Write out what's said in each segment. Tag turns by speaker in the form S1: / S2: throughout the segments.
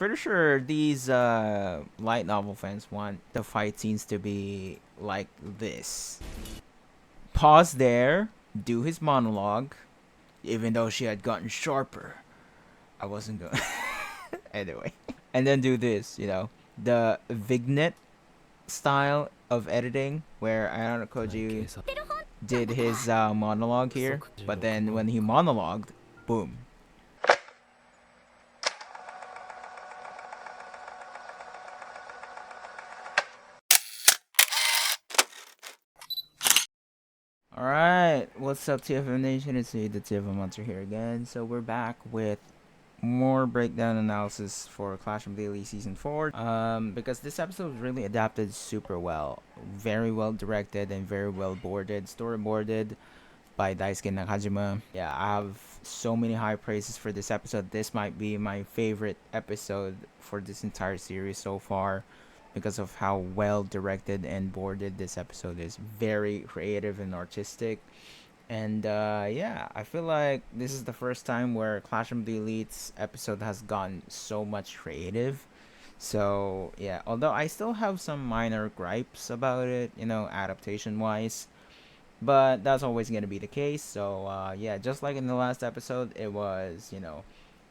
S1: pretty sure these light novel fans want the fight scenes to be like this. Pause there, do his monologue, even though she had gotten sharper. I wasn't going anyway. And then do this, you know, the vignette style of editing where Ayanokouji did his monologue here, but then when he monologued, boom. Alright, what's up TFM Nation? It's me, the TFM Monster here again. So we're back with more breakdown analysis for Clash of Daily Season 4. Because this episode was really adapted super well. Very well directed and very well boarded, storyboarded by Daisuke Nakajima. Yeah, I have so many high praises for this episode. This might be my favorite episode for this entire series so far, because of how well directed and boarded this episode is. Very creative and artistic. And yeah, I feel like this is the first time where Clash of the Elite's episode has gotten so much creative. So yeah, although I still have some minor gripes about it, you know, adaptation wise, but that's always going to be the case. So yeah, just like in the last episode, it was, you know,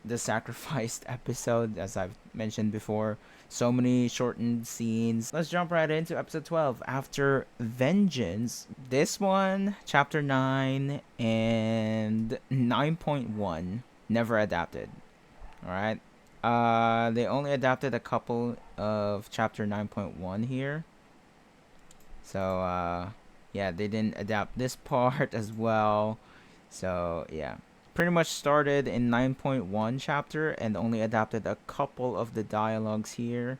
S1: the sacrificed episode, as I've mentioned before. So many shortened scenes. Let's jump right into episode 12, After Vengeance. This one, chapter 9 and 9.1, never adapted. Alright. They only adapted a couple of chapter 9.1 here. So yeah, they didn't adapt this part as well. So yeah, pretty much started in 9.1 chapter and only adapted a couple of the dialogues here.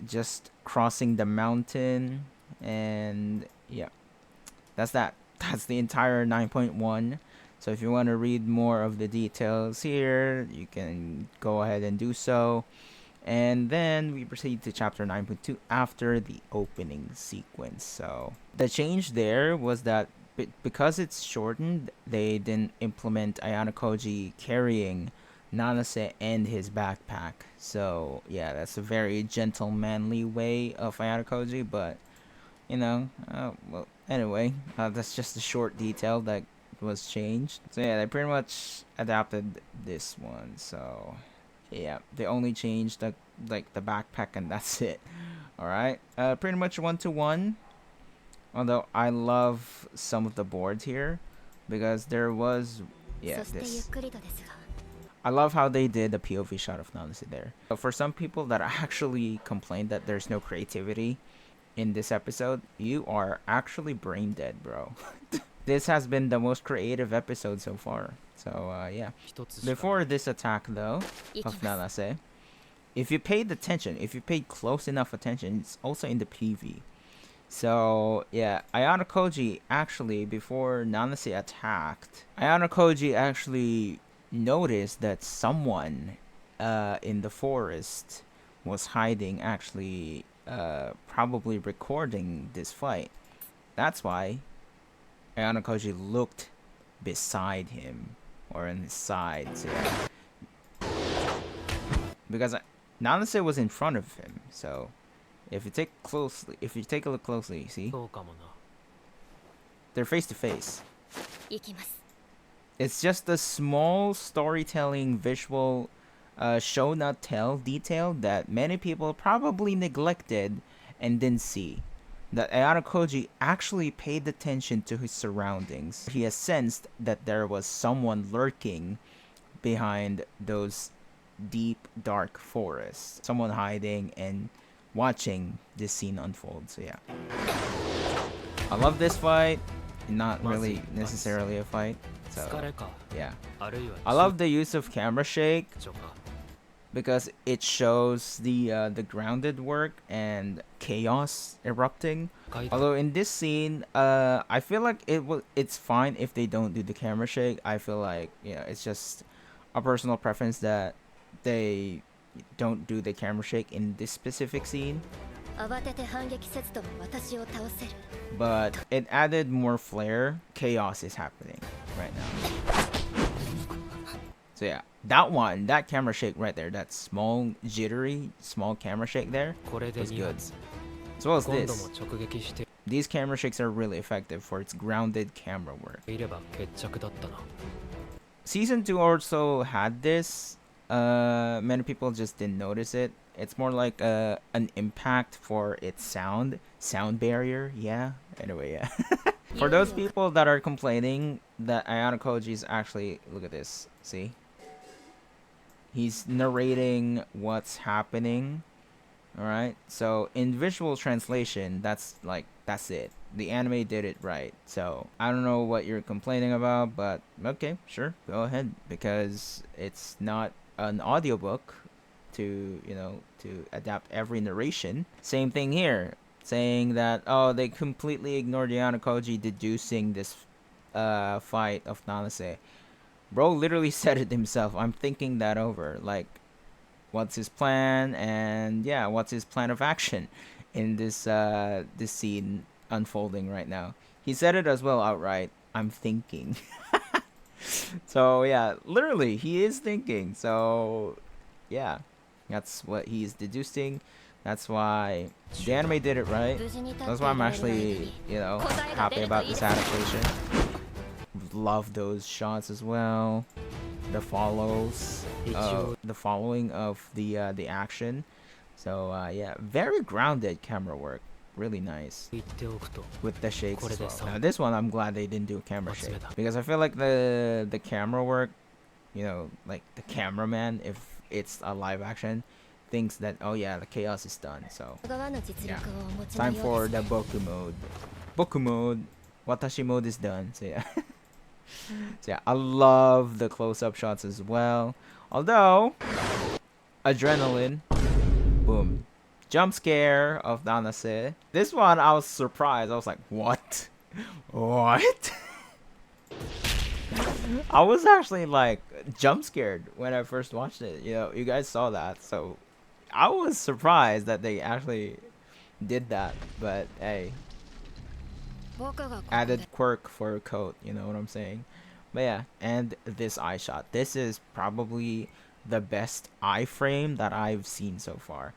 S1: Just crossing the mountain, and yeah, that's the entire 9.1. So if you want to read more of the details here, you can go ahead and do so. And then we proceed to chapter 9.2 after the opening sequence. So the change there was that because it's shortened, they didn't implement Ayanokouji carrying Nanase and his backpack. So yeah, that's a very gentlemanly way of Ayanokouji, but you know, well, anyway, that's just a short detail that was changed. So yeah, they pretty much adapted this one. So yeah, they only changed the backpack, and that's it. All right, pretty much 1-to-1. Although I love some of the boards here, because there was, yeah, this. I love how they did the POV shot of Nanase there. So for some people that actually complained that there's no creativity in this episode, you are actually brain dead, bro. This has been the most creative episode so far. So yeah. Before this attack though of Nanase, if you paid attention, if you paid close enough attention, it's also in the PV. So yeah, Ayanokouji actually, before Nanase attacked, Ayanokouji actually noticed that someone in the forest was hiding, actually probably recording this fight. That's why Ayanokouji looked beside him, or on his side, so yeah. Because Nanase was in front of him, so if you take a look closely, see? They're face to face. It's just a small storytelling visual show not tell detail that many people probably neglected and didn't see. That Ayanokouji actually paid attention to his surroundings. He has sensed that there was someone lurking behind those deep dark forests. Someone hiding and watching this scene unfold. So yeah, I love this fight. Not really necessarily a fight. So yeah, I love the use of camera shake because it shows the grounded work and chaos erupting. Although in this scene, I feel like it's fine if they don't do the camera shake. I feel like, you know, it's just a personal preference that they don't do the camera shake in this specific scene. But it added more flair. Chaos is happening right now. So yeah, that one, that camera shake right there, that small jittery small camera shake there was good, as well as this. These camera shakes are really effective for its grounded camera work. Season 2 also had this. Many people just didn't notice it. It's more like an impact for its sound barrier. Yeah. Anyway, yeah. For those people that are complaining that Ayanokouji is actually, look at this. See? He's narrating what's happening. Alright? So in visual translation, that's it. The anime did it right. So I don't know what you're complaining about, but okay, sure, go ahead, because it's not an audiobook to adapt every narration. Same thing here, saying that they completely ignored Ayanokouji deducing this fight of Nanase. Bro literally said it himself. I'm thinking that over. Like, what's his plan, and yeah, what's his plan of action in this scene unfolding right now. He said it as well outright. I'm thinking. So yeah, literally he is thinking. So yeah, that's what he's deducing. That's why the anime did it right. That's why I'm actually, happy about this adaptation. Love those shots as well. The following of the action. So yeah, very grounded camera work. Really nice with the shakes as well. Now this one, I'm glad they didn't do a camera shake, because I feel like the camera work, like the cameraman, if it's a live action, thinks that, oh yeah, the chaos is done. So yeah, time for the Boku mode. Watashi mode is done. So yeah. So yeah, I love the close-up shots as well. Although adrenaline, boom, jump scare of Nanase. This one I was surprised. I was like, what? What? I was actually like jump scared when I first watched it. You guys saw that, so I was surprised that they actually did that. But hey, added quirk for COTE, you know what I'm saying? But yeah, and this eye shot. This is probably the best eye frame that I've seen so far.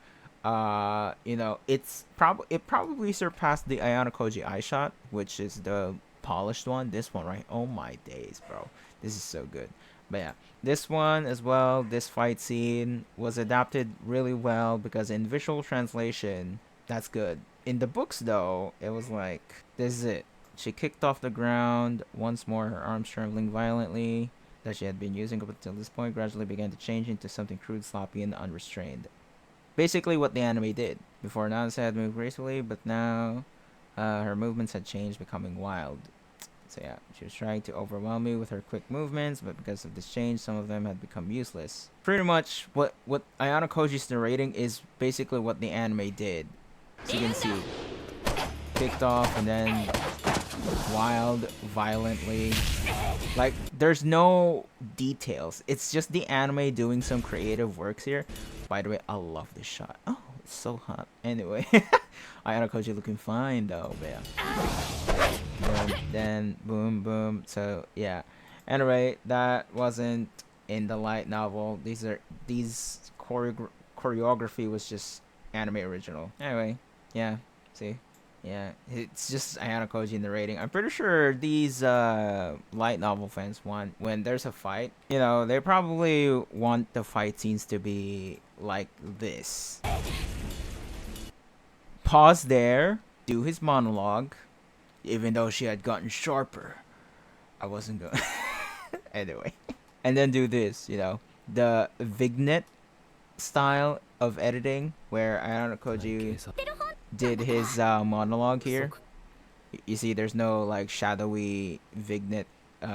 S1: It probably surpassed the Ayanokouji eye shot, which is the polished one. This one, right? Oh my days, bro. This is so good. But yeah, this one as well, this fight scene was adapted really well, because in visual translation, that's good. In the books though, it was like, this is it. She kicked off the ground once more, her arms trembling violently, that she had been using up until this point gradually began to change into something crude, sloppy, and unrestrained. Basically what the anime did. Before, Nanase had moved gracefully, but now her movements had changed, becoming wild. So yeah, she was trying to overwhelm me with her quick movements, but because of this change, some of them had become useless. Pretty much what Ayanokouji's narrating is basically what the anime did. So you can see, kicked off and then wild, violently. Like, there's no details. It's just the anime doing some creative works here. By the way, I love this shot. Oh, it's so hot. Anyway, Ayanokouji looking fine though, but yeah. Then boom, boom. So yeah. Anyway, that wasn't in the light novel. These choreography was just anime original. Anyway, yeah. See. Yeah, it's just Ayanokouji narrating. I'm pretty sure these light novel fans want, when there's a fight, they probably want the fight scenes to be like this. Pause there, do his monologue, even though she had gotten sharper. I wasn't going. Anyway. And then do this, the vignette style of editing, where Ayanokouji did his monologue here. You see, there's no like shadowy vignette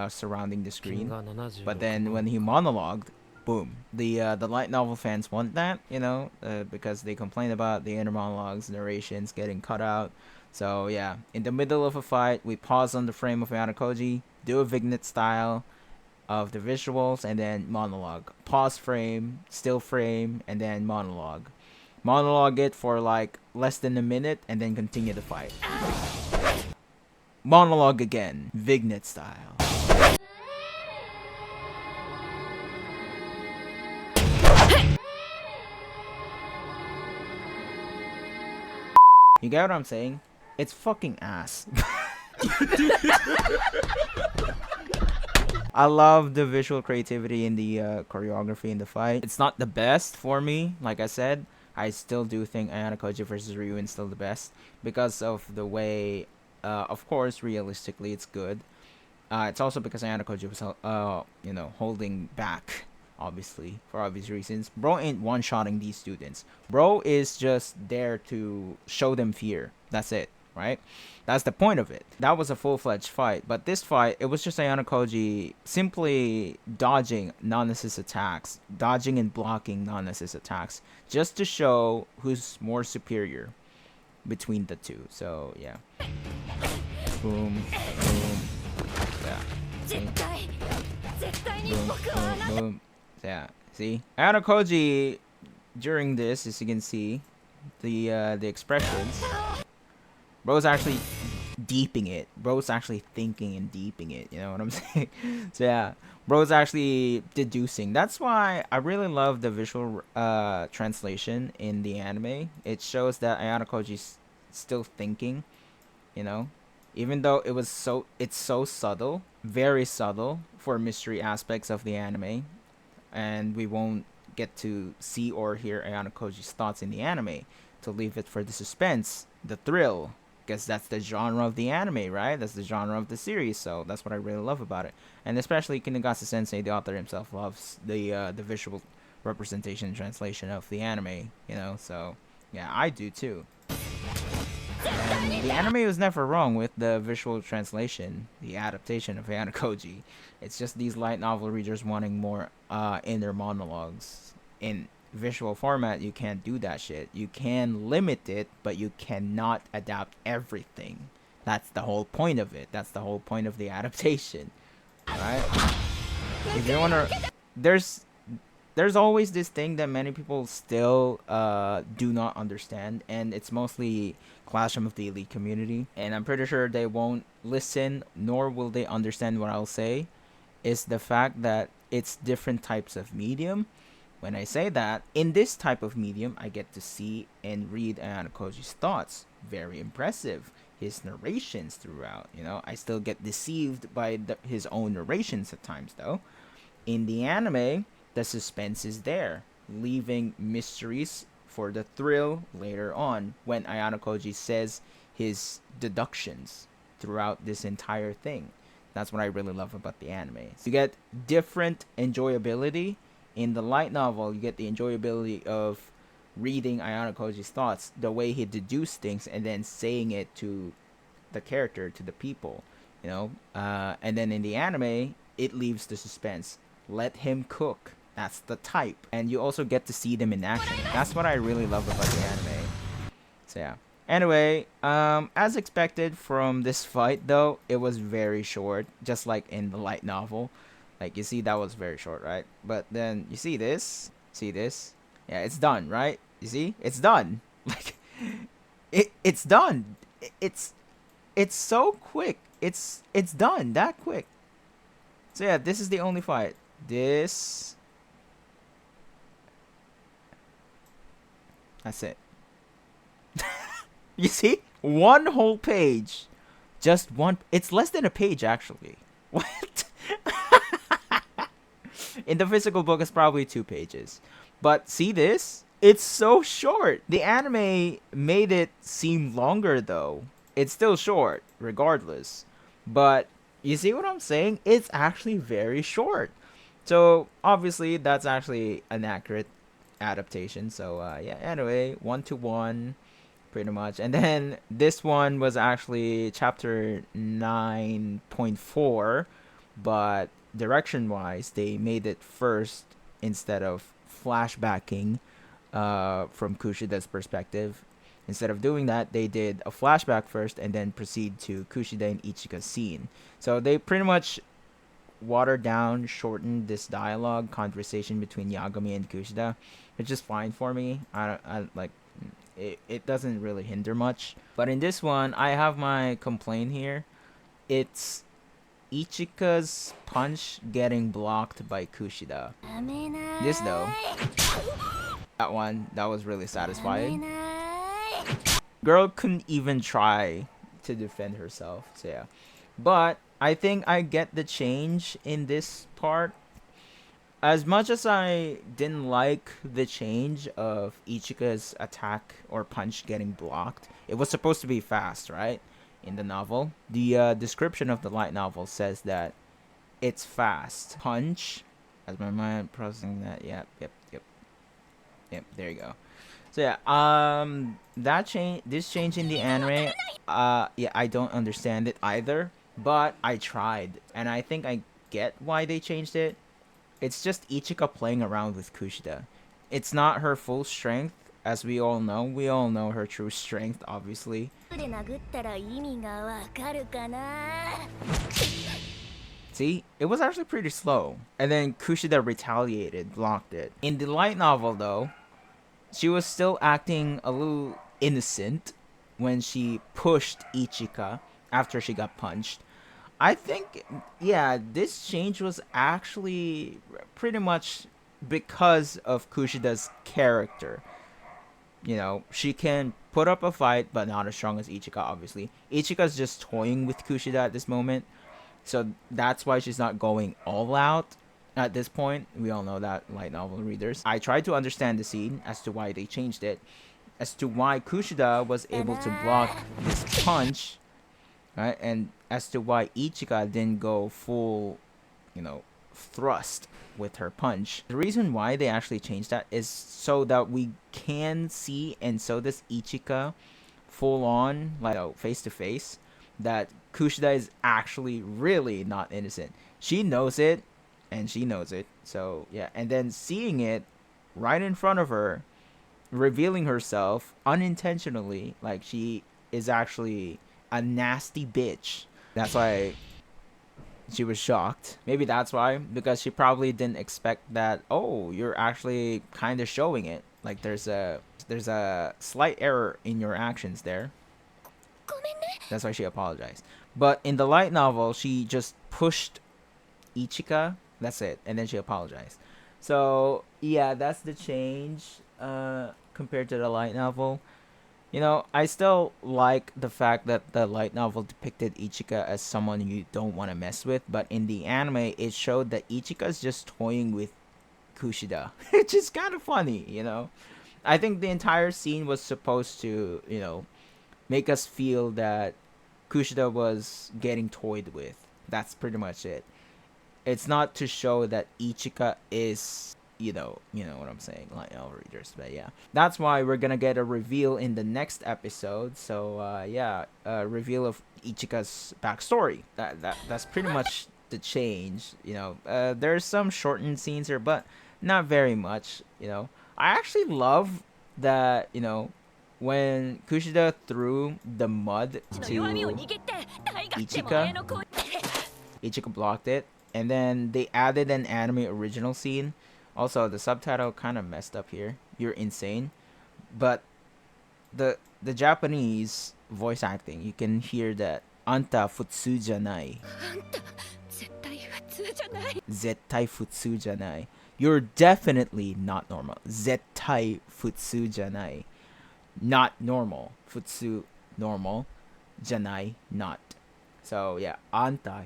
S1: surrounding the screen, but then when he monologued, boom. The light novel fans want that, because they complain about the inner monologues, narrations getting cut out. So yeah, in the middle of a fight, we pause on the frame of Ayanokouji, do a vignette style of the visuals, and then monologue. Pause frame, still frame, and then monologue. Monologue it for like less than a minute, and then continue the fight. Monologue again, vignette style. You get what I'm saying? It's fucking ass. I love the visual creativity in the choreography in the fight. It's not the best for me, like I said. I still do think Ayanokouji versus Ryu is still the best because of the way, of course, realistically it's good. It's also because Ayanokouji was, holding back, obviously, for obvious reasons. Bro ain't one-shotting these students. Bro is just there to show them fear. That's it, right? That's the point of it. That was a full-fledged fight. But this fight, it was just Ayanokouji simply dodging non-assist attacks. Dodging and blocking non-assist attacks. Just to show who's more superior between the two. So, yeah. Boom. Boom. Yeah. See? Boom. Boom. Boom. Yeah. See? Ayanokouji, during this, as you can see, the expressions... Bro's actually deeping it. Bro's actually thinking and deeping it. You know what I'm saying? So yeah, bro's actually deducing. That's why I really love the visual translation in the anime. It shows that Ayanokouji's still thinking. You know, even though it's so subtle, very subtle for mystery aspects of the anime, and we won't get to see or hear Ayanokouji's thoughts in the anime. To leave it for the suspense, the thrill. Because that's the genre of the anime, right? That's the genre of the series, so that's what I really love about it. And especially Kinugasa Sensei, the author himself, loves the visual representation and translation of the anime, you know? So, yeah, I do too. And the anime was never wrong with the visual translation, the adaptation of Ayanokouji. It's just these light novel readers wanting more inner monologues. In visual format, you can't do that shit. You can limit it, but you cannot adapt everything. That's the whole point of it. That's the whole point of the adaptation, right? If you wanna, there's always this thing that many people still do not understand, and it's mostly Clashroom of the Elite community, and I'm pretty sure they won't listen, nor will they understand what I'll say, is the fact that it's different types of medium. When I say that, in this type of medium, I get to see and read Ayanokouji's thoughts. Very impressive. His narrations throughout, you know. I still get deceived by his own narrations at times, though. In the anime, the suspense is there, leaving mysteries for the thrill later on when Ayanokouji says his deductions throughout this entire thing. That's what I really love about the anime. So you get different enjoyability. In the light novel, you get the enjoyability of reading Ayanokouji's thoughts, the way he deduced things, and then saying it to the character, to the people, you know. And then in the anime, it leaves the suspense. Let him cook. That's the type. And you also get to see them in action. That's what I really love about the anime. So yeah. Anyway, as expected from this fight, though, it was very short, just like in the light novel. Like, you see, that was very short, right? But then, you see this? See this? Yeah, it's done, right? You see? It's done. Like, it's done. It's so quick. It's done that quick. So yeah, this is the only fight. This... That's it. You see? One whole page. Just one... It's less than a page, actually. What? In the physical book, it's probably 2 pages. But see this? It's so short. The anime made it seem longer, though. It's still short, regardless. But you see what I'm saying? It's actually very short. So, obviously, that's actually an accurate adaptation. So, yeah, anyway, 1-to-1, pretty much. And then this one was actually chapter 9.4, but direction-wise, they made it first instead of flashbacking from Kushida's perspective. Instead of doing that, they did a flashback first and then proceed to Kushida and Ichika's scene. So they pretty much watered down, shortened this dialogue conversation between Yagami and Kushida, which is fine for me. I like it doesn't really hinder much. But in this one, I have my complaint here. It's Ichika's punch getting blocked by Kushida. This though, that was really satisfying. Girl couldn't even try to defend herself. So yeah. But I think I get the change in this part. As much as I didn't like the change of Ichika's attack or punch getting blocked, it was supposed to be fast, right? In the novel. The description of the light novel says that it's fast. Punch. As my mind processing that. Yep. Yep, there you go. So yeah, this change in the anime, yeah, I don't understand it either, but I tried, and I think I get why they changed it. It's just Ichika playing around with Kushida. It's not her full strength, as we all know. We all know her true strength, obviously. See, it was actually pretty slow. And then Kushida retaliated, blocked it. In the light novel, though, she was still acting a little innocent when she pushed Ichika after she got punched. I think, yeah, this change was actually pretty much because of Kushida's character. You know, she can put up a fight, but not as strong as Ichika, obviously. Ichika's just toying with Kushida at this moment. So that's why she's not going all out at this point. We all know that, light novel readers. I tried to understand the scene as to why they changed it. As to why Kushida was able to block this punch. Right? And as to why Ichika didn't go full, you know, thrust with her punch. The reason why they actually changed that is so that we can see, and so does Ichika, full on, like, face to face, that Kushida is actually really not innocent. She knows it, and she knows it. So yeah, and then seeing it right in front of her, revealing herself unintentionally, like she is actually a nasty bitch. That's why she was shocked. Maybe that's why, because she probably didn't expect that. Oh, you're actually kind of showing it. Like there's a slight error in your actions there. That's why she apologized. But in the light novel, she just pushed Ichika. That's it, and then she apologized. So yeah, that's the change compared to the light novel. You know, I still like the fact that the light novel depicted Ichika as someone you don't want to mess with, but in the anime, it showed that Ichika's just toying with Kushida, which is kind of funny, you know? I think the entire scene was supposed to, you know, make us feel that Kushida was getting toyed with. That's pretty much it. It's not to show that Ichika is, you know what I'm saying, like readers. But yeah, that's why we're gonna get a reveal in the next episode. So yeah, reveal of Ichika's backstory. That's pretty much the change. You know, there's some shortened scenes here, but not very much. You know, I actually love that. You know, when Kushida threw the mud to Ichika blocked it, and then they added an anime original scene. Also, the subtitle kind of messed up here. You're insane. But the Japanese voice acting, you can hear that Anta futsu janai. Zettai futsu janai. You're definitely not normal. Zettai futsu janai. Not normal. Futsu, normal. Janai, not. So yeah, Anta,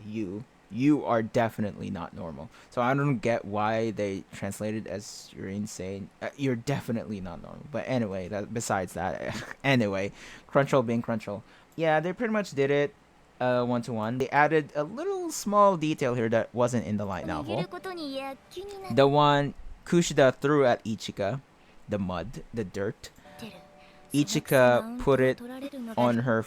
S1: you are definitely not normal. So I don't get why they translated as you're insane. You're definitely not normal. But anyway, besides that, anyway, Crunchyroll being Crunchyroll. Yeah, they pretty much did it one-to-one. They added a little small detail here that wasn't in the light novel. The one Kushida threw at Ichika, the mud, the dirt. Ichika put it on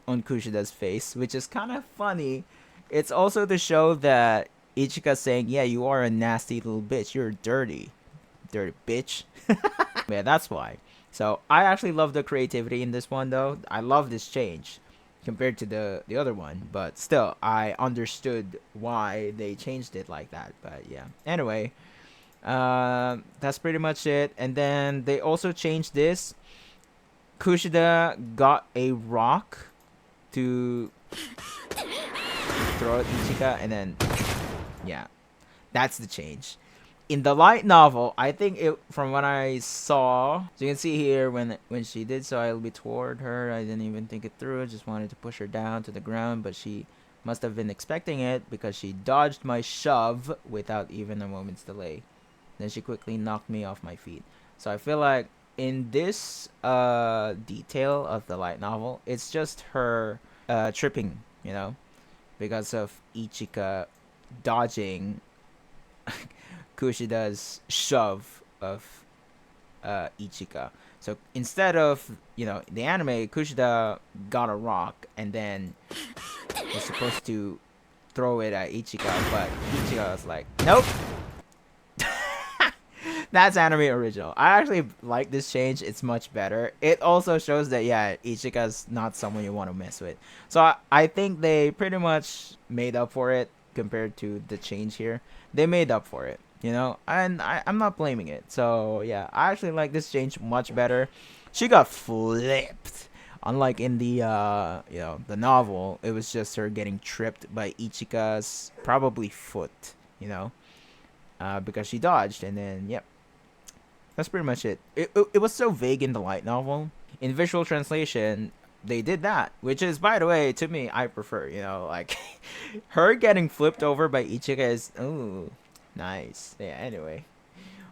S1: on Kushida's face, which is kind of funny. It's also to show that Ichika's saying, yeah, you are a nasty little bitch. You're dirty bitch. Yeah, that's why. So I actually love the creativity in this one, though. I love this change compared to the other one. But still, I understood why they changed it like that. But yeah. Anyway, that's pretty much it. And then they also changed this. Kushida got a rock to throw at Ichika, and then yeah, that's the change. In the light novel, I think it from what I saw, so you can see here when she did so, I will be toward her. I didn't even think it through. I just wanted to push her down to the ground, but she must have been expecting it because she dodged my shove without even a moment's delay. Then she quickly knocked me off my feet. So I feel like in this detail of the light novel, it's just her tripping, because of Ichika dodging Kushida's shove of Ichika. So instead of, the anime, Kushida got a rock and then was supposed to throw it at Ichika, but Ichika was like, nope. That's anime original. I actually like this change. It's much better. It also shows that, Ichika's not someone you want to mess with. So I think they pretty much made up for it compared to the change here. They made up for it, and I'm not blaming it. So, yeah, I actually like this change much better. She got flipped. Unlike in the, the novel, it was just her getting tripped by Ichika's probably foot, because she dodged, and then, yep. That's pretty much it. It was so vague in the light novel. In visual translation, they did that, which is, by the way, to me, I prefer. Like her getting flipped over by Ichika is nice. Yeah. Anyway,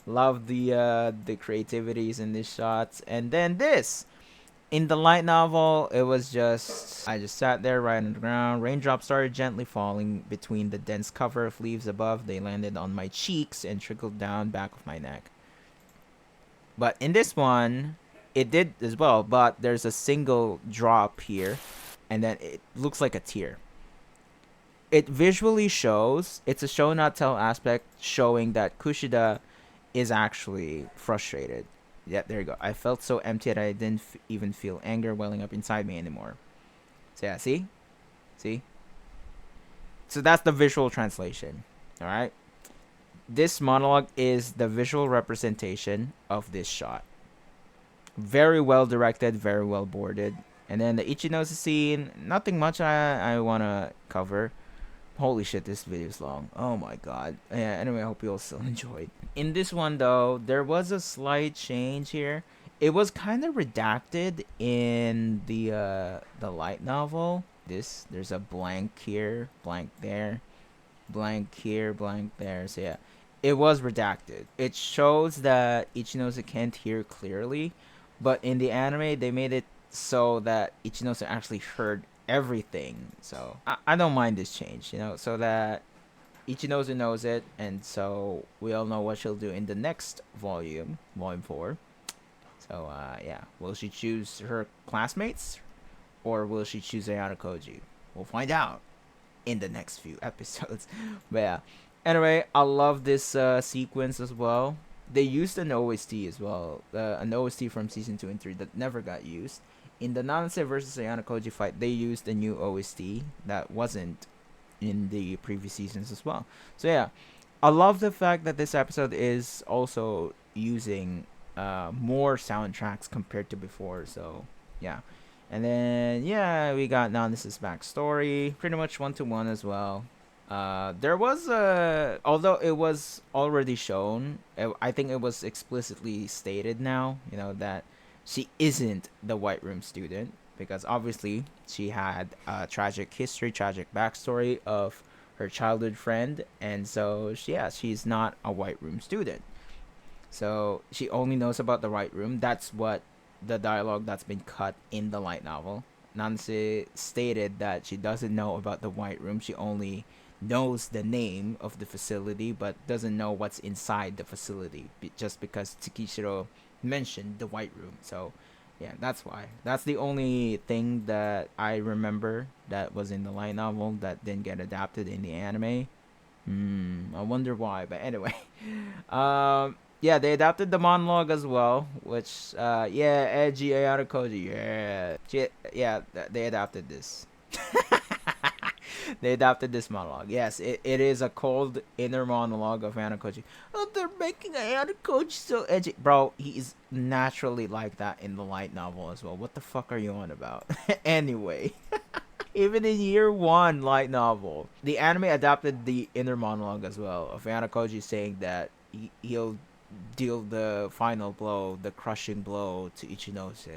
S1: love the creativities in these shots, and then this. In the light novel, it was I just sat there right on the ground. Raindrops started gently falling between the dense cover of leaves above. They landed on my cheeks and trickled down back of my neck. But in this one, it did as well, but there's a single drop here, and then it looks like a tear. It visually shows, it's a show not tell aspect showing that Kushida is actually frustrated. Yeah, there you go. I felt so empty that I didn't even feel anger welling up inside me anymore. So yeah, see? So that's the visual translation, alright? This monologue is the visual representation of this shot. Very well directed, very well boarded. And then the Ichinose scene, nothing much I want to cover. Holy shit, this video is long. Oh my god. Yeah, anyway, I hope you all still enjoyed. In this one, though, there was a slight change here. It was kind of redacted in the light novel. There's a blank here, blank there, blank here, blank there. So yeah, it was redacted. It shows that Ichinose can't hear clearly, but in the anime, they made it so that Ichinose actually heard everything. So I don't mind this change, so that Ichinose knows it, and so we all know what she'll do in the next volume 4. So yeah, will she choose her classmates or will she choose Ayanokouji? We'll find out in the next few episodes. But yeah, anyway, I love this sequence as well. They used an OST as well, an OST from season 2 and 3 that never got used. In the Nanase versus Ayanokouji fight, they used a new OST that wasn't in the previous seasons as well. So yeah, I love the fact that this episode is also using more soundtracks compared to before. So yeah, and then yeah, we got Nanase's backstory, pretty much 1-to-1 as well. There was although it was already shown, I think it was explicitly stated now, that she isn't the White Room student, because obviously she had a tragic history, tragic backstory of her childhood friend, and so she's not a White Room student. So she only knows about the White Room. That's what the dialogue that's been cut in the light novel. Nanase stated that she doesn't know about the White Room. She only knows the name of the facility, but doesn't know what's inside the facility, just because Tsukishiro mentioned the White Room. So yeah, that's why. That's the only thing that I remember that was in the light novel that didn't get adapted in the anime. I wonder why, but anyway. Yeah, they adapted the monologue as well, which edgy Ayanokouji, they adapted this. They adapted this monologue. Yes, it is a cold inner monologue of Ayanokouji. Oh, they're making Ayanokouji so edgy. Bro, he is naturally like that in the light novel as well. What the fuck are you on about? Anyway, even in year 1 light novel, the anime adapted the inner monologue as well of Ayanokouji saying that he'll deal the final blow, the crushing blow to Ichinose.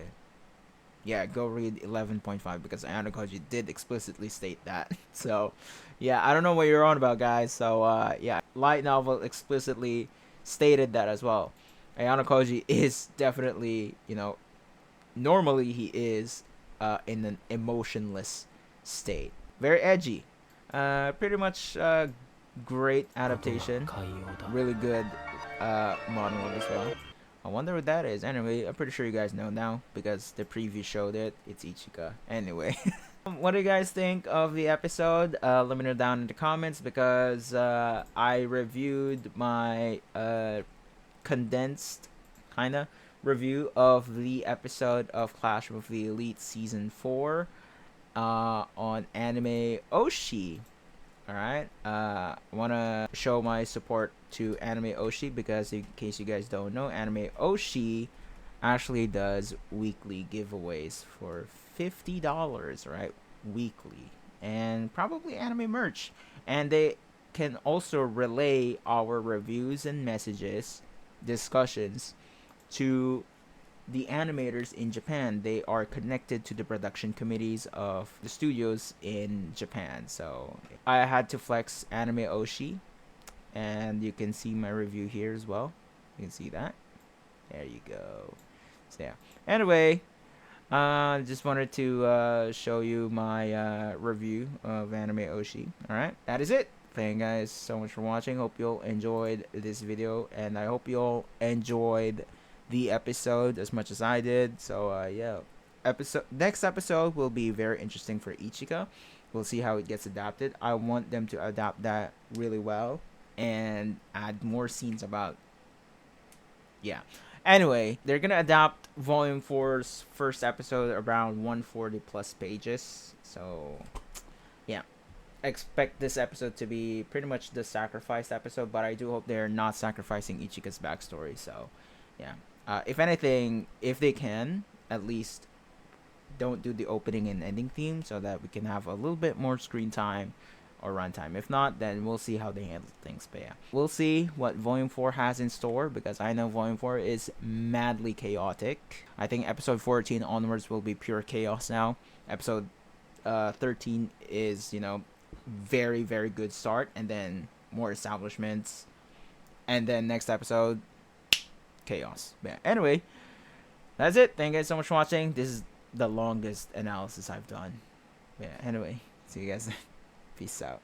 S1: Yeah, go read 11.5 because Ayanokouji did explicitly state that. So, yeah, I don't know what you're on about, guys. So, yeah, light novel explicitly stated that as well. Ayanokouji is definitely, normally he is in an emotionless state. Very edgy. Pretty much great adaptation. Really good monologue as well. I wonder what that is. Anyway, I'm pretty sure you guys know now because the preview showed it. It's Ichika. Anyway. What do you guys think of the episode? Let me know down in the comments because I reviewed my condensed kind of review of the episode of Clash of the Elite Season 4 on Anime Oshi. Alright, I want to show my support to Anime Oshi because in case you guys don't know, Anime Oshi actually does weekly giveaways for $50, right? Weekly. And probably anime merch. And they can also relay our reviews and messages, discussions to the animators in Japan. They are connected to the production committees of the studios in Japan. So I had to flex Anime Oshi, and you can see my review here as well. You can see that. There you go. So yeah. Anyway, just wanted to show you my review of Anime Oshi. Alright, that is it. Thank you guys so much for watching. Hope you all enjoyed this video, and I hope you all enjoyed the episode as much as I did. So yeah, next episode will be very interesting for Ichika. We'll see how it gets adapted. I want them to adapt that really well and add more scenes about, yeah. Anyway, they're gonna adapt volume 4's first episode around 140 plus pages. So yeah, expect this episode to be pretty much the sacrificed episode, but I do hope they're not sacrificing Ichika's backstory. So yeah. If anything, if they can, at least don't do the opening and ending theme so that we can have a little bit more screen time or runtime. If not, then we'll see how they handle things. But yeah, we'll see what Volume 4 has in store because I know Volume 4 is madly chaotic. I think episode 14 onwards will be pure chaos now. Episode 13 is, very, very good start, and then more establishments. And then next episode, chaos. But yeah, anyway, that's it. Thank you guys so much for watching. This is the longest analysis I've done. Yeah, anyway, see you guys then. Peace out.